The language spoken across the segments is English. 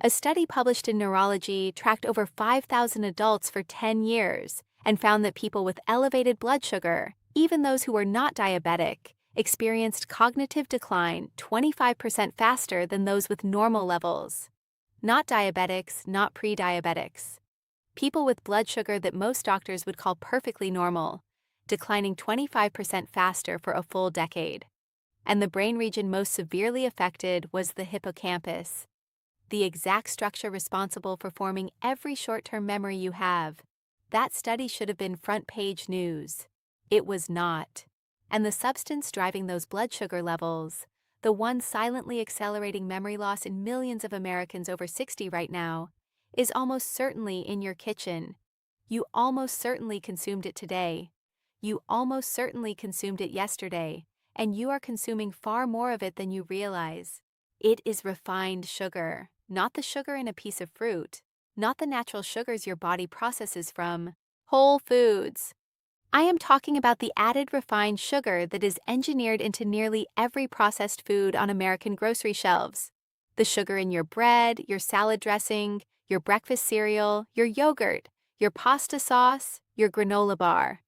A study published in Neurology tracked over 5,000 adults for 10 years and found that people with elevated blood sugar, even those who were not diabetic, experienced cognitive decline 25% faster than those with normal levels. Not diabetics, not pre-diabetics. People with blood sugar that most doctors would call perfectly normal, declining 25% faster for a full decade. And the brain region most severely affected was the hippocampus, the exact structure responsible for forming every short-term memory you have. That study should have been front-page news. It was not. And the substance driving those blood sugar levels, the one silently accelerating memory loss in millions of Americans over 60 right now, is almost certainly in your kitchen. You almost certainly consumed it today. You almost certainly consumed it yesterday, and you are consuming far more of it than you realize. It is refined sugar, not the sugar in a piece of fruit, not the natural sugars your body processes from whole foods. I am talking about the added refined sugar that is engineered into nearly every processed food on American grocery shelves. The sugar in your bread, your salad dressing, your breakfast cereal, your yogurt, your pasta sauce, your granola bar.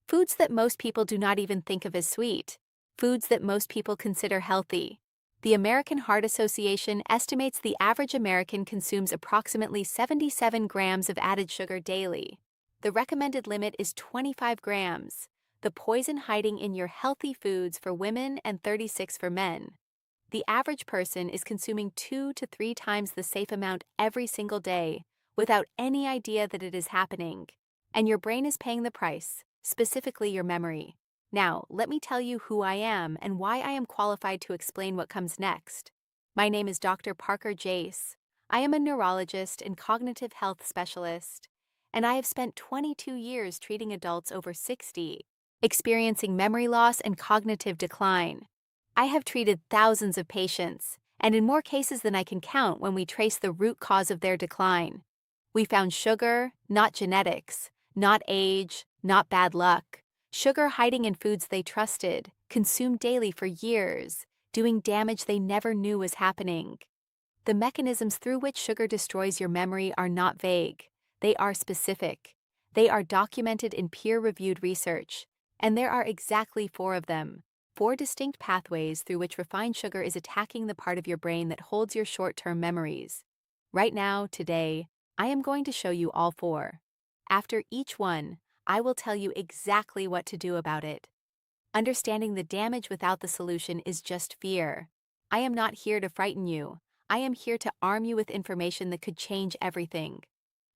Foods that most people do not even think of as sweet. Foods that most people consider healthy. The American Heart Association estimates the average American consumes approximately 77 grams of added sugar daily. The recommended limit is 25 grams, the poison hiding in your healthy foods for women and 36 for men. The average person is consuming 2 to 3 times the safe amount every single day without any idea that it is happening. And your brain is paying the price, specifically your memory. Now, let me tell you who I am and why I am qualified to explain what comes next. My name is Dr. Parker Jace. I am a neurologist and cognitive health specialist, and I have spent 22 years treating adults over 60, experiencing memory loss and cognitive decline. I have treated thousands of patients, and in more cases than I can count when we trace the root cause of their decline. We found sugar, not genetics, not age, not bad luck. Sugar hiding in foods they trusted, consumed daily for years, doing damage they never knew was happening. The mechanisms through which sugar destroys your memory are not vague. They are specific. They are documented in peer-reviewed research, and there are exactly 4 of them. 4 distinct pathways through which refined sugar is attacking the part of your brain that holds your short-term memories. Right now, today, I am going to show you all 4. After each one, I will tell you exactly what to do about it. Understanding the damage without the solution is just fear. I am not here to frighten you. I am here to arm you with information that could change everything.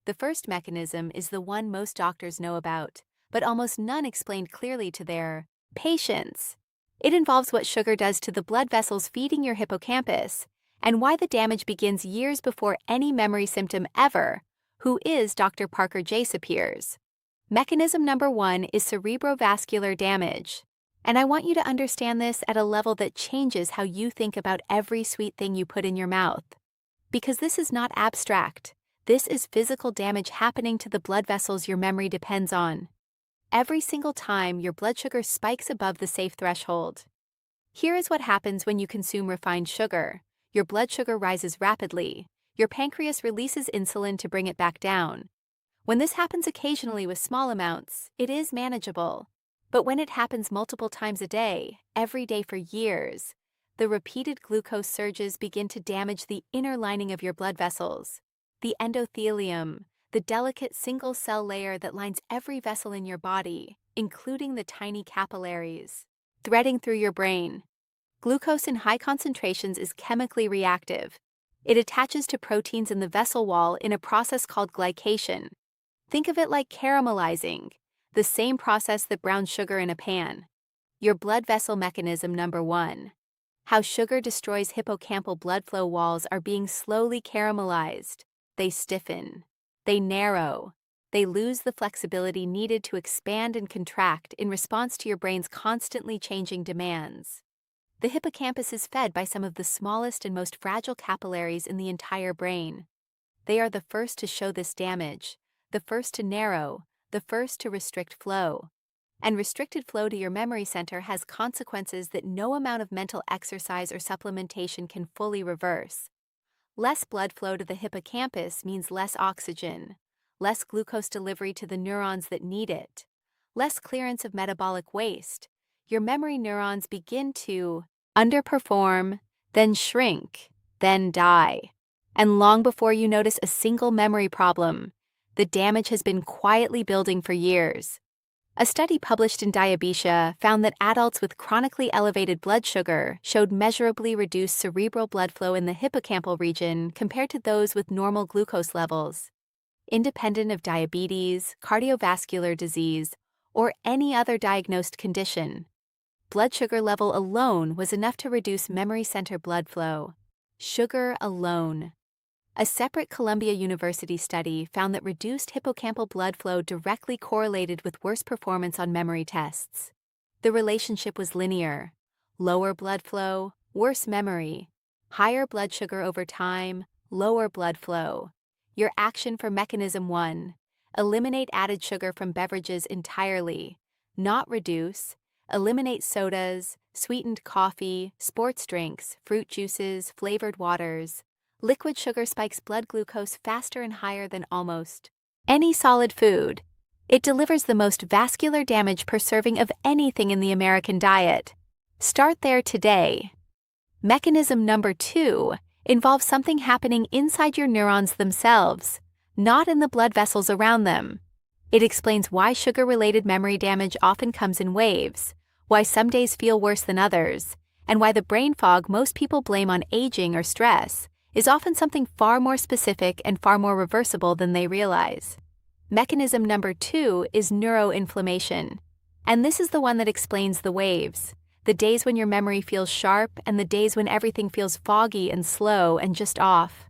The first mechanism is the one most doctors know about, but almost none explained clearly to their patients. It involves what sugar does to the blood vessels feeding your hippocampus, and why the damage begins years before any memory symptom ever, who is Dr. Parker Jace, appears. Mechanism number 1 is cerebrovascular damage, and I want you to understand this at a level that changes how you think about every sweet thing you put in your mouth. Because this is not abstract, this is physical damage happening to the blood vessels your memory depends on. Every single time your blood sugar spikes above the safe threshold. Here is what happens when you consume refined sugar. Your blood sugar rises rapidly. Your pancreas releases insulin to bring it back down. When this happens occasionally with small amounts, it is manageable. But when it happens multiple times a day, every day for years, the repeated glucose surges begin to damage the inner lining of your blood vessels, the endothelium, the delicate single-cell layer that lines every vessel in your body, including the tiny capillaries, threading through your brain. Glucose in high concentrations is chemically reactive. It attaches to proteins in the vessel wall in a process called glycation. Think of it like caramelizing, the same process that browns sugar in a pan. Your blood vessel mechanism number 1. How sugar destroys hippocampal blood flow walls are being slowly caramelized. They stiffen. They narrow. They lose the flexibility needed to expand and contract in response to your brain's constantly changing demands. The hippocampus is fed by some of the smallest and most fragile capillaries in the entire brain. They are the first to show this damage, the first to narrow, the first to restrict flow. And restricted flow to your memory center has consequences that no amount of mental exercise or supplementation can fully reverse. Less blood flow to the hippocampus means less oxygen, less glucose delivery to the neurons that need it, less clearance of metabolic waste. Your memory neurons begin to underperform, then shrink, then die. And long before you notice a single memory problem, the damage has been quietly building for years. A study published in Diabetes found that adults with chronically elevated blood sugar showed measurably reduced cerebral blood flow in the hippocampal region compared to those with normal glucose levels. Independent of diabetes, cardiovascular disease, or any other diagnosed condition, blood sugar level alone was enough to reduce memory center blood flow. Sugar alone. A separate Columbia University study found that reduced hippocampal blood flow directly correlated with worse performance on memory tests. The relationship was linear. Lower blood flow, worse memory. Higher blood sugar over time, lower blood flow. Your action for mechanism 1. Eliminate added sugar from beverages entirely. Not reduce. Eliminate sodas, sweetened coffee, sports drinks, fruit juices, flavored waters. Liquid sugar spikes blood glucose faster and higher than almost any solid food. It delivers the most vascular damage per serving of anything in the American diet. Start there today. Mechanism number 2 involves something happening inside your neurons themselves, not in the blood vessels around them. It explains why sugar-related memory damage often comes in waves, why some days feel worse than others, and why the brain fog most people blame on aging or stress is often something far more specific and far more reversible than they realize. Mechanism number 2 is neuroinflammation, and this is the one that explains the waves, the days when your memory feels sharp and the days when everything feels foggy and slow and just off.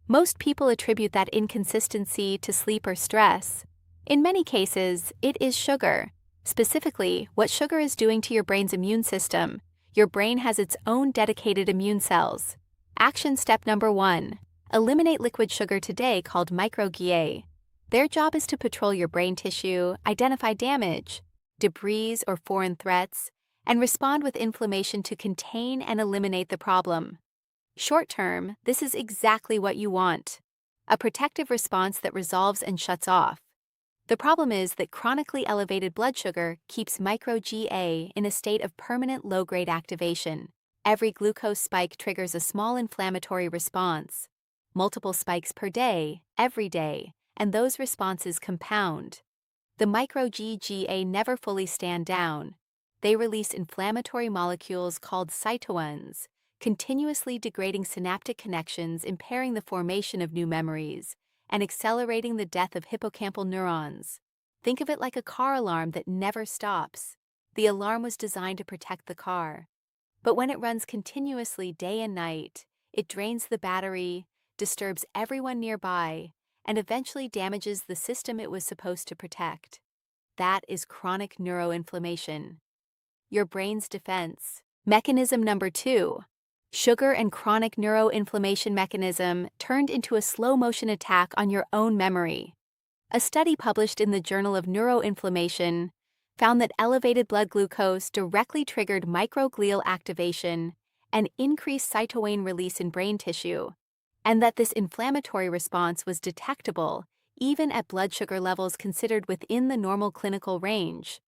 Most people attribute that inconsistency to sleep or stress. In many cases, it is sugar. Specifically, what sugar is doing to your brain's immune system. Your brain has its own dedicated immune cells. Action step number 1. Eliminate liquid sugar today called microglia. Their job is to patrol your brain tissue, identify damage, debris or foreign threats, and respond with inflammation to contain and eliminate the problem. Short term, this is exactly what you want. A protective response that resolves and shuts off. The problem is that chronically elevated blood sugar keeps microglia in a state of permanent low-grade activation. Every glucose spike triggers a small inflammatory response. Multiple spikes per day, every day, and those responses compound. The microglia never fully stand down. They release inflammatory molecules called cytones, continuously degrading synaptic connections, impairing the formation of new memories, and accelerating the death of hippocampal neurons. Think of it like a car alarm that never stops. The alarm was designed to protect the car. But when it runs continuously day and night, it drains the battery, disturbs everyone nearby, and eventually damages the system it was supposed to protect. That is chronic neuroinflammation. Your brain's defense. Mechanism number 2. Sugar and chronic neuroinflammation mechanism turned into a slow-motion attack on your own memory. A study published in the Journal of Neuroinflammation found that elevated blood glucose directly triggered microglial activation and increased cytokine release in brain tissue, and that this inflammatory response was detectable even at blood sugar levels considered within the normal clinical range.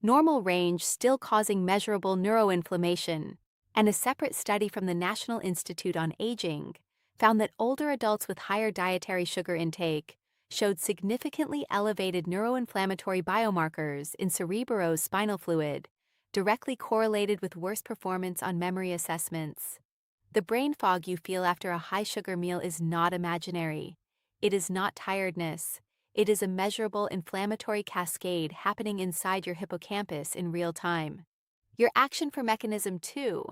Normal range still causing measurable neuroinflammation, and a separate study from the National Institute on Aging found that older adults with higher dietary sugar intake showed significantly elevated neuroinflammatory biomarkers in cerebrospinal fluid, directly correlated with worse performance on memory assessments. The brain fog you feel after a high-sugar meal is not imaginary. It is not tiredness. It is a measurable inflammatory cascade happening inside your hippocampus in real time. Your action for mechanism 2: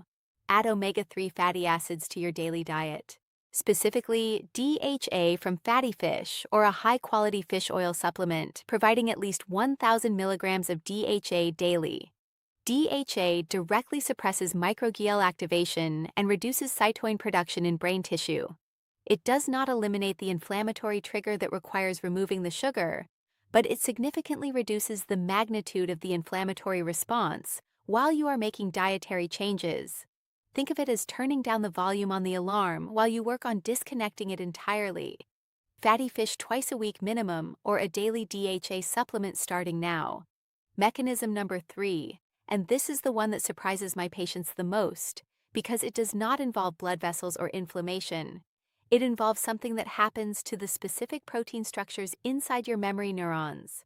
add omega-3 fatty acids to your daily diet. Specifically, DHA from fatty fish or a high-quality fish oil supplement providing at least 1,000 milligrams of DHA daily. DHA directly suppresses microglial activation and reduces cytokine production in brain tissue. It does not eliminate the inflammatory trigger that requires removing the sugar, but it significantly reduces the magnitude of the inflammatory response while you are making dietary changes. Think of it as turning down the volume on the alarm while you work on disconnecting it entirely. Fatty fish twice a week minimum or a daily DHA supplement starting now. Mechanism number 3, and this is the one that surprises my patients the most because it does not involve blood vessels or inflammation. It involves something that happens to the specific protein structures inside your memory neurons,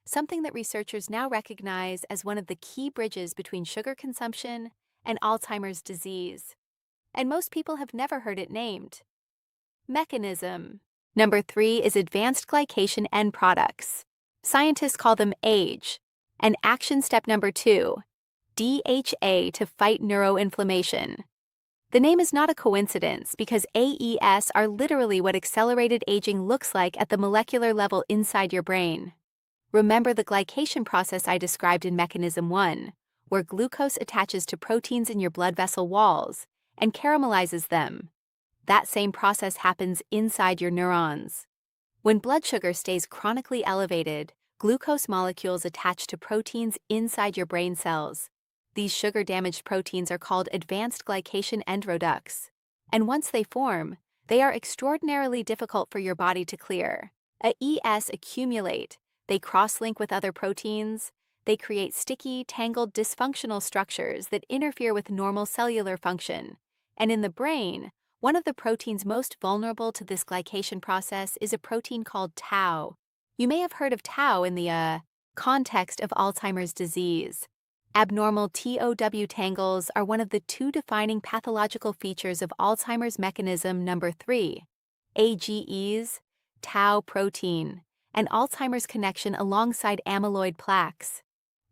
something that researchers now recognize as one of the key bridges between sugar consumption and Alzheimer's disease. And most people have never heard it named. Mechanism. Number 3 is advanced glycation end products. Scientists call them AGE. And action step number 2, DHA to fight neuroinflammation. The name is not a coincidence because AES are literally what accelerated aging looks like at the molecular level inside your brain. Remember the glycation process I described in Mechanism 1, where glucose attaches to proteins in your blood vessel walls and caramelizes them. That same process happens inside your neurons. When blood sugar stays chronically elevated, glucose molecules attach to proteins inside your brain cells. These sugar-damaged proteins are called advanced glycation end products. And once they form, they are extraordinarily difficult for your body to clear. AES accumulate, they cross-link with other proteins, they create sticky, tangled, dysfunctional structures that interfere with normal cellular function. And in the brain, one of the proteins most vulnerable to this glycation process is a protein called tau. You may have heard of tau in the context of Alzheimer's disease. Abnormal TOW tangles are one of the 2 defining pathological features of Alzheimer's mechanism number 3, AGEs, tau protein, and Alzheimer's connection alongside amyloid plaques.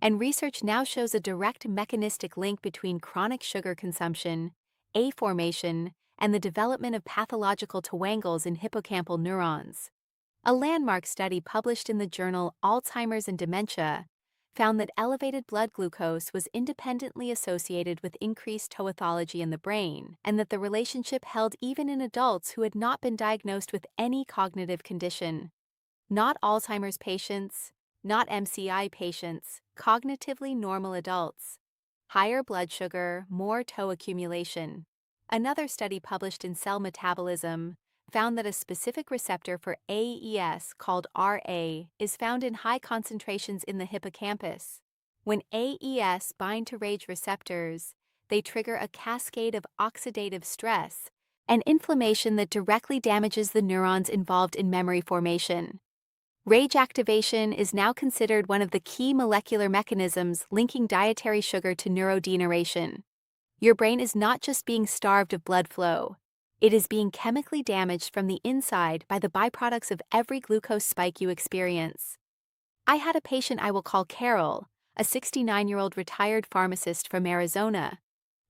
And research now shows a direct mechanistic link between chronic sugar consumption, A formation, and the development of pathological tangles in hippocampal neurons. A landmark study published in the journal Alzheimer's and Dementia found that elevated blood glucose was independently associated with increased taupathology in the brain, and that the relationship held even in adults who had not been diagnosed with any cognitive condition. Not Alzheimer's patients, not MCI patients, cognitively normal adults. Higher blood sugar, more tau accumulation. Another study published in Cell Metabolism found that a specific receptor for AES called RA is found in high concentrations in the hippocampus. When AES bind to RAGE receptors, they trigger a cascade of oxidative stress and inflammation that directly damages the neurons involved in memory formation. RAGE activation is now considered one of the key molecular mechanisms linking dietary sugar to neurodegeneration. Your brain is not just being starved of blood flow. It is being chemically damaged from the inside by the byproducts of every glucose spike you experience. I had a patient I will call Carol, a 69-year-old retired pharmacist from Arizona.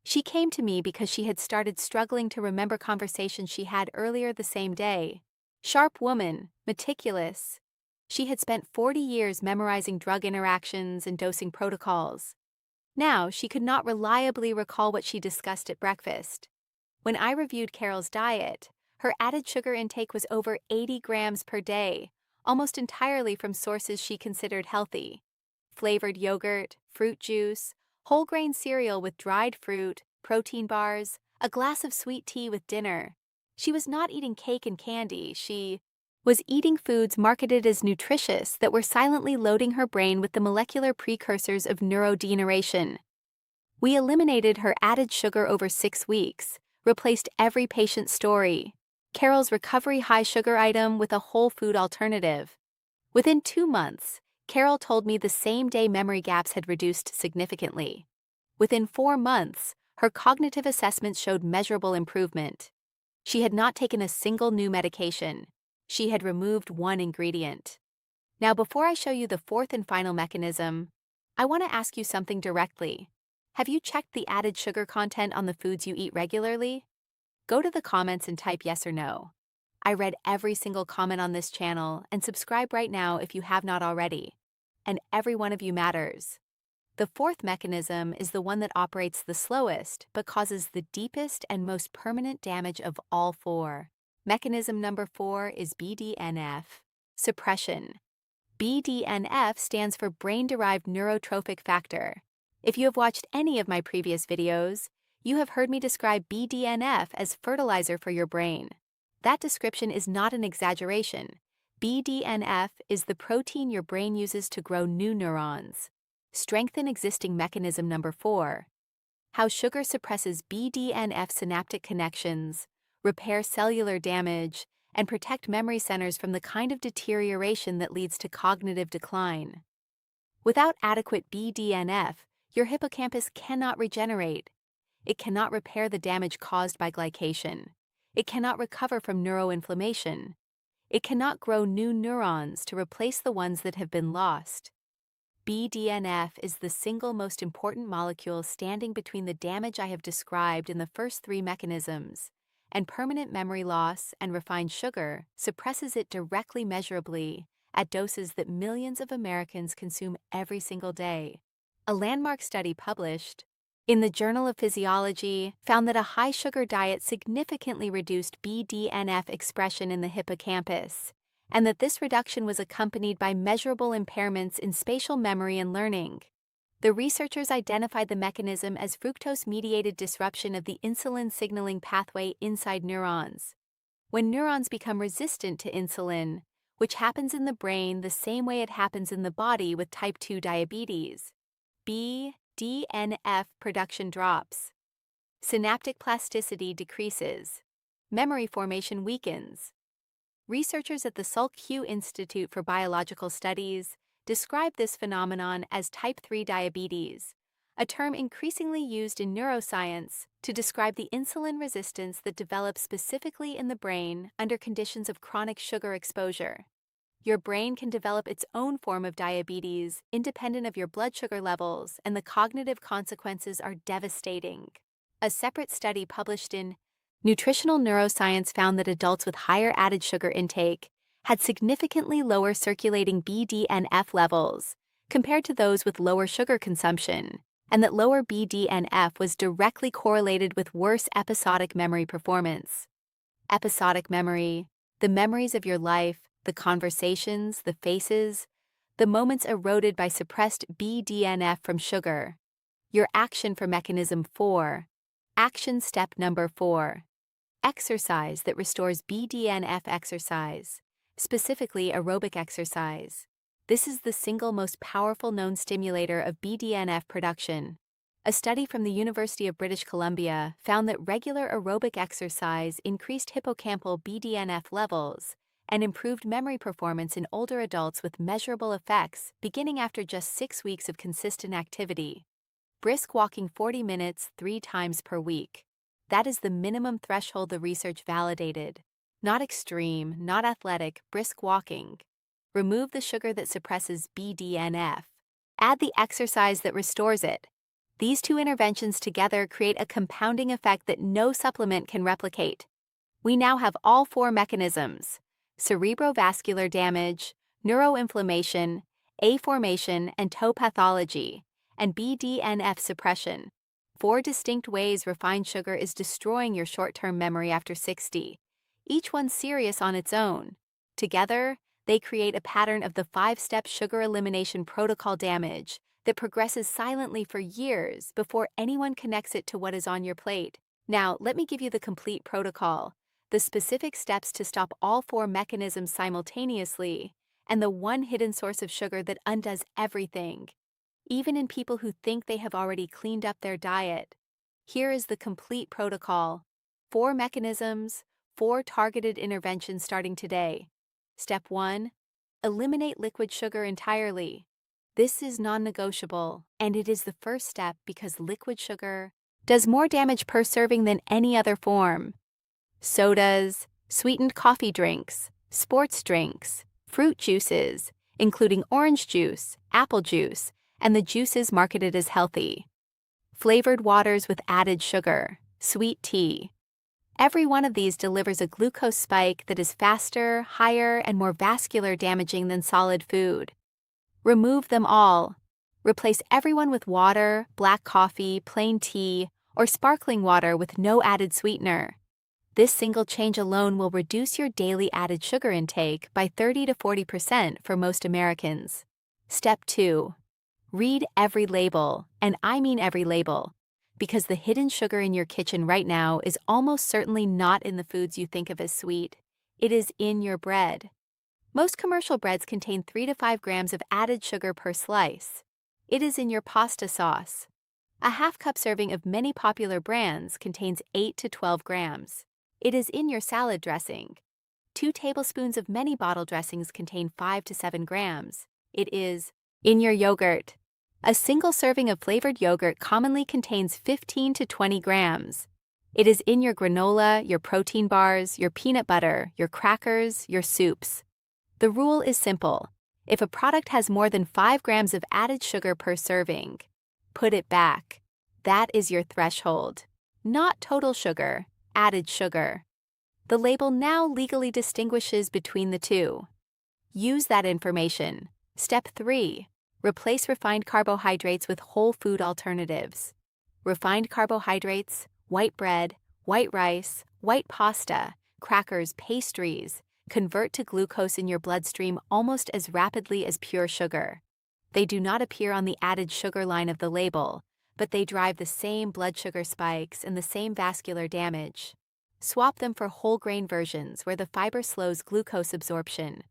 She came to me because she had started struggling to remember conversations she had earlier the same day. Sharp woman, meticulous. She had spent 40 years memorizing drug interactions and dosing protocols. Now she could not reliably recall what she discussed at breakfast. When I reviewed Carol's diet, her added sugar intake was over 80 grams per day, almost entirely from sources she considered healthy. Flavored yogurt, fruit juice, whole grain cereal with dried fruit, protein bars, a glass of sweet tea with dinner. She was not eating cake and candy, she was eating foods marketed as nutritious that were silently loading her brain with the molecular precursors of neurodegeneration. We eliminated her added sugar over 6 weeks, replaced every patient's story. Carol's recovery high sugar item with a whole food alternative. Within 2 months, Carol told me the same day memory gaps had reduced significantly. Within 4 months, her cognitive assessments showed measurable improvement. She had not taken a single new medication. She had removed 1 ingredient. Now, before I show you the 4th and final mechanism, I want to ask you something directly. Have you checked the added sugar content on the foods you eat regularly? Go to the comments and type yes or no. I read every single comment on this channel, and subscribe right now if you have not already. And every one of you matters. The 4th mechanism is the one that operates the slowest but causes the deepest and most permanent damage of all 4. Mechanism number 4 is BDNF, suppression. BDNF stands for brain-derived neurotrophic factor. If you have watched any of my previous videos, You have heard me describe BDNF as fertilizer for your brain. That description is not an exaggeration. BDNF is the protein your brain uses to grow new neurons. Strengthen existing mechanism number 4. How sugar suppresses BDNF synaptic connections, repair cellular damage, and protect memory centers from the kind of deterioration that leads to cognitive decline. Without adequate BDNF, your hippocampus cannot regenerate. It cannot repair the damage caused by glycation. It cannot recover from neuroinflammation. It cannot grow new neurons to replace the ones that have been lost. BDNF is the single most important molecule standing between the damage I have described in the first 3 mechanisms, and permanent memory loss and refined sugar suppresses it directly measurably at doses that millions of Americans consume every single day. A landmark study published in the Journal of Physiology found that a high-sugar diet significantly reduced BDNF expression in the hippocampus, and that this reduction was accompanied by measurable impairments in spatial memory and learning. The researchers identified the mechanism as fructose-mediated disruption of the insulin signaling pathway inside neurons. When neurons become resistant to insulin, which happens in the brain the same way it happens in the body with type 2 diabetes, BDNF production drops. Synaptic plasticity decreases. Memory formation weakens. Researchers at the Salk-Q Institute for Biological Studies describe this phenomenon as type 3 diabetes, a term increasingly used in neuroscience to describe the insulin resistance that develops specifically in the brain under conditions of chronic sugar exposure. Your brain can develop its own form of diabetes independent of your blood sugar levels, and the cognitive consequences are devastating. A separate study published in Nutritional Neuroscience found that adults with higher added sugar intake had significantly lower circulating BDNF levels compared to those with lower sugar consumption, and that lower BDNF was directly correlated with worse episodic memory performance. Episodic memory, the memories of your life, the conversations, the faces, the moments eroded by suppressed BDNF from sugar. Your action for mechanism 4. Action step number 4. Exercise that restores BDNF exercise, specifically aerobic exercise. This is the single most powerful known stimulator of BDNF production. A study from the University of British Columbia found that regular aerobic exercise increased hippocampal BDNF levels and improved memory performance in older adults with measurable effects beginning after just 6 weeks of consistent activity. Brisk walking 40 minutes 3 times per week. That is the minimum threshold the research validated. Not extreme, not athletic, brisk walking. Remove the sugar that suppresses BDNF. Add the exercise that restores it. These 2 interventions together create a compounding effect that no supplement can replicate. We now have all 4 mechanisms: cerebrovascular damage, neuroinflammation, A formation and tau pathology, and BDNF suppression. 4 distinct ways refined sugar is destroying your short-term memory after 60, each one serious on its own. Together, they create a pattern of the 5-step sugar elimination protocol damage that progresses silently for years before anyone connects it to what is on your plate. Now, let me give you the complete protocol, the specific steps to stop all 4 mechanisms simultaneously, and the one hidden source of sugar that undoes everything, even in people who think they have already cleaned up their diet. Here is the complete protocol. 4 mechanisms, 4 targeted interventions starting today. Step 1. Eliminate liquid sugar entirely. This is non-negotiable, and it is the first step because liquid sugar does more damage per serving than any other form. Sodas, sweetened coffee drinks, sports drinks, fruit juices, including orange juice, apple juice, and the juices marketed as healthy. Flavored waters with added sugar, sweet tea. Every one of these delivers a glucose spike that is faster, higher, and more vascular damaging than solid food. Remove them all. Replace everyone with water, black coffee, plain tea, or sparkling water with no added sweetener. This single change alone will reduce your daily added sugar intake by 30 to 40% for most Americans. Step 2. Read every label, and I mean every label. because the hidden sugar in your kitchen right now is almost certainly not in the foods you think of as sweet. It is in your bread. Most commercial breads contain 3 to 5 grams of added sugar per slice. It is in your pasta sauce. A half-cup serving of many popular brands contains 8 to 12 grams. It is in your salad dressing. 2 tablespoons of many bottle dressings contain 5 to 7 grams. It is in your yogurt. A single serving of flavored yogurt commonly contains 15 to 20 grams. It is in your granola, your protein bars, your peanut butter, your crackers, your soups. The rule is simple. If a product has more than 5 grams of added sugar per serving, put it back. That is your threshold. Not total sugar, added sugar. The label now legally distinguishes between the two. Use that information. Step 3. Replace refined carbohydrates with whole food alternatives. Refined carbohydrates, white bread, white rice, white pasta, crackers, pastries, convert to glucose in your bloodstream almost as rapidly as pure sugar. They do not appear on the added sugar line of the label, but they drive the same blood sugar spikes and the same vascular damage. Swap them for whole grain versions where the fiber slows glucose absorption.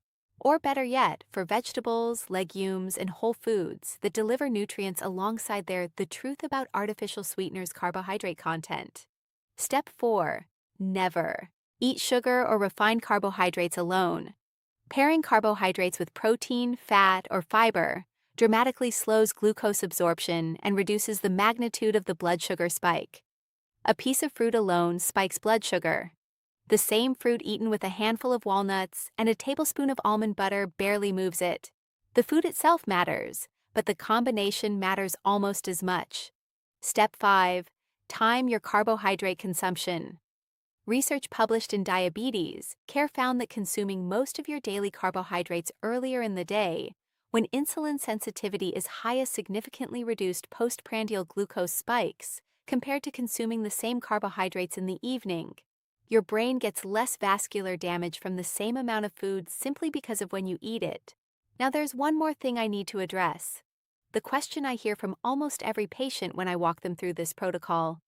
Or better yet, for vegetables, legumes, and whole foods that deliver nutrients alongside the truth about artificial sweeteners' carbohydrate content. Step 4. Never eat sugar or refined carbohydrates alone. Pairing carbohydrates with protein, fat, or fiber dramatically slows glucose absorption and reduces the magnitude of the blood sugar spike. A piece of fruit alone spikes blood sugar. The same fruit eaten with a handful of walnuts and a tablespoon of almond butter barely moves it. The food itself matters, but the combination matters almost as much. Step 5. Time your carbohydrate consumption. Research published in Diabetes Care found that consuming most of your daily carbohydrates earlier in the day, when insulin sensitivity is highest, significantly reduced postprandial glucose spikes compared to consuming the same carbohydrates in the evening. Your brain gets less vascular damage from the same amount of food simply because of when you eat it. Now there's one more thing I need to address. The question I hear from almost every patient when I walk them through this protocol.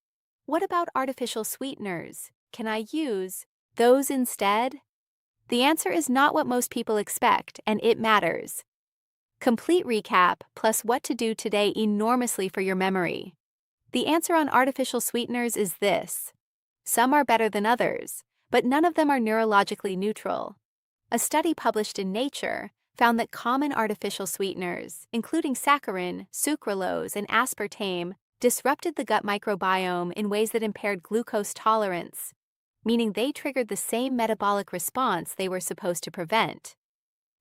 What about artificial sweeteners? Can I use those instead? The answer is not what most people expect, and it matters. Complete recap plus what to do today enormously for your memory. The answer on artificial sweeteners is this. Some are better than others, but none of them are neurologically neutral. A study published in Nature found that common artificial sweeteners, including saccharin, sucralose, and aspartame, disrupted the gut microbiome in ways that impaired glucose tolerance, meaning they triggered the same metabolic response they were supposed to prevent.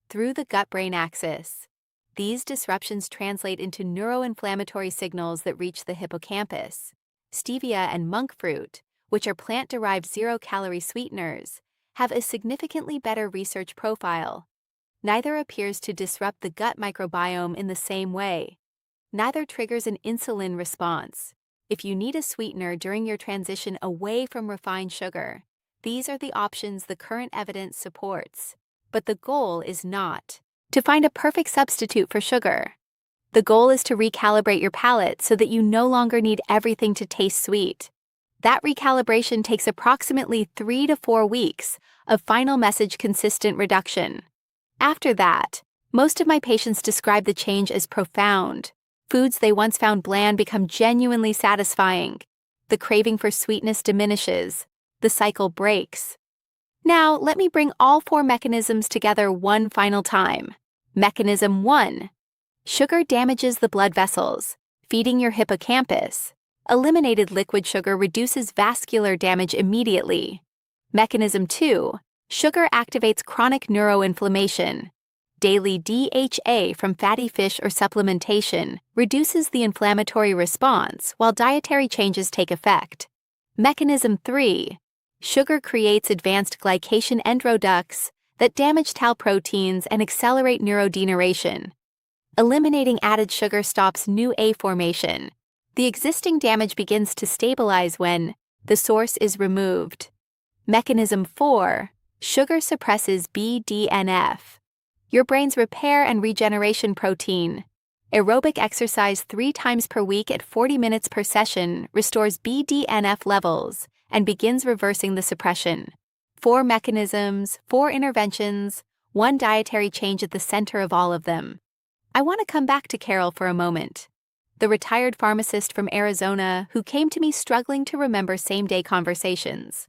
Through the gut-brain axis, these disruptions translate into neuroinflammatory signals that reach the hippocampus. Stevia and monk fruit, which are plant-derived zero-calorie sweeteners, have a significantly better research profile. Neither appears to disrupt the gut microbiome in the same way. Neither triggers an insulin response. If you need a sweetener during your transition away from refined sugar, these are the options the current evidence supports. But the goal is not to find a perfect substitute for sugar. The goal is to recalibrate your palate so that you no longer need everything to taste sweet. That recalibration takes approximately 3 to 4 weeks of final message consistent reduction. After that, most of my patients describe the change as profound. Foods they once found bland become genuinely satisfying. The craving for sweetness diminishes. The cycle breaks. Now, let me bring all 4 mechanisms together one final time. Mechanism 1. Sugar damages the blood vessels, feeding your hippocampus. Eliminated liquid sugar reduces vascular damage immediately. Mechanism 2. Sugar activates chronic neuroinflammation. Daily DHA from fatty fish or supplementation reduces the inflammatory response while dietary changes take effect. Mechanism 3. Sugar creates advanced glycation endoducts that damage tau proteins and accelerate neurodegeneration. Eliminating added sugar stops new A formation. The existing damage begins to stabilize when the source is removed. Mechanism 4. Sugar suppresses BDNF, your brain's repair and regeneration protein. Aerobic exercise 3 times per week at 40 minutes per session restores BDNF levels and begins reversing the suppression. 4 mechanisms, 4 interventions, 1 dietary change at the center of all of them. I want to come back to Carol for a moment. The retired pharmacist from Arizona who came to me struggling to remember same-day conversations.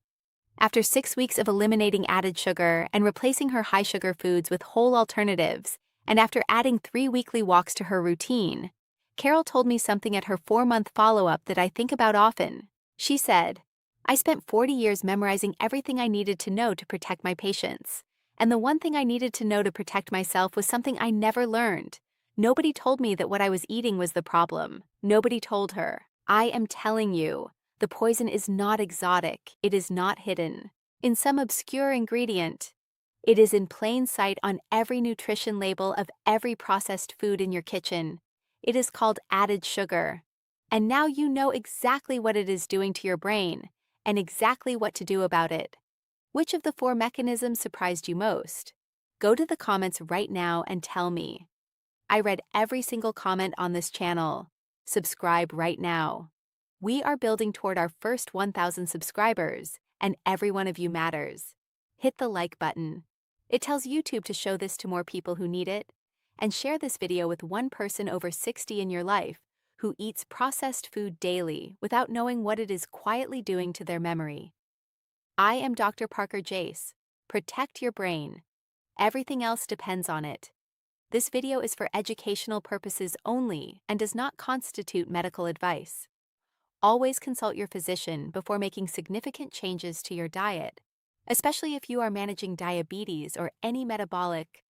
After 6 weeks of eliminating added sugar and replacing her high-sugar foods with whole alternatives, and after adding 3 weekly walks to her routine, Carol told me something at her 4-month follow-up that I think about often. She said, "I spent 40 years memorizing everything I needed to know to protect my patients. And the one thing I needed to know to protect myself was something I never learned. Nobody told me that what I was eating was the problem. Nobody told her. I am telling you, the poison is not exotic. It is not hidden in some obscure ingredient. It is in plain sight on every nutrition label of every processed food in your kitchen. It is called added sugar. And now you know exactly what it is doing to your brain and exactly what to do about it. Which of the 4 mechanisms surprised you most? Go to the comments right now and tell me. I read every single comment on this channel. Subscribe right now. We are building toward our first 1,000 subscribers, and every one of you matters. Hit the like button. It tells YouTube to show this to more people who need it, and share this video with one person over 60 in your life who eats processed food daily without knowing what it is quietly doing to their memory. I am Dr. Parker Jace. Protect your brain. Everything else depends on it. This video is for educational purposes only and does not constitute medical advice. Always consult your physician before making significant changes to your diet, especially if you are managing diabetes or any metabolic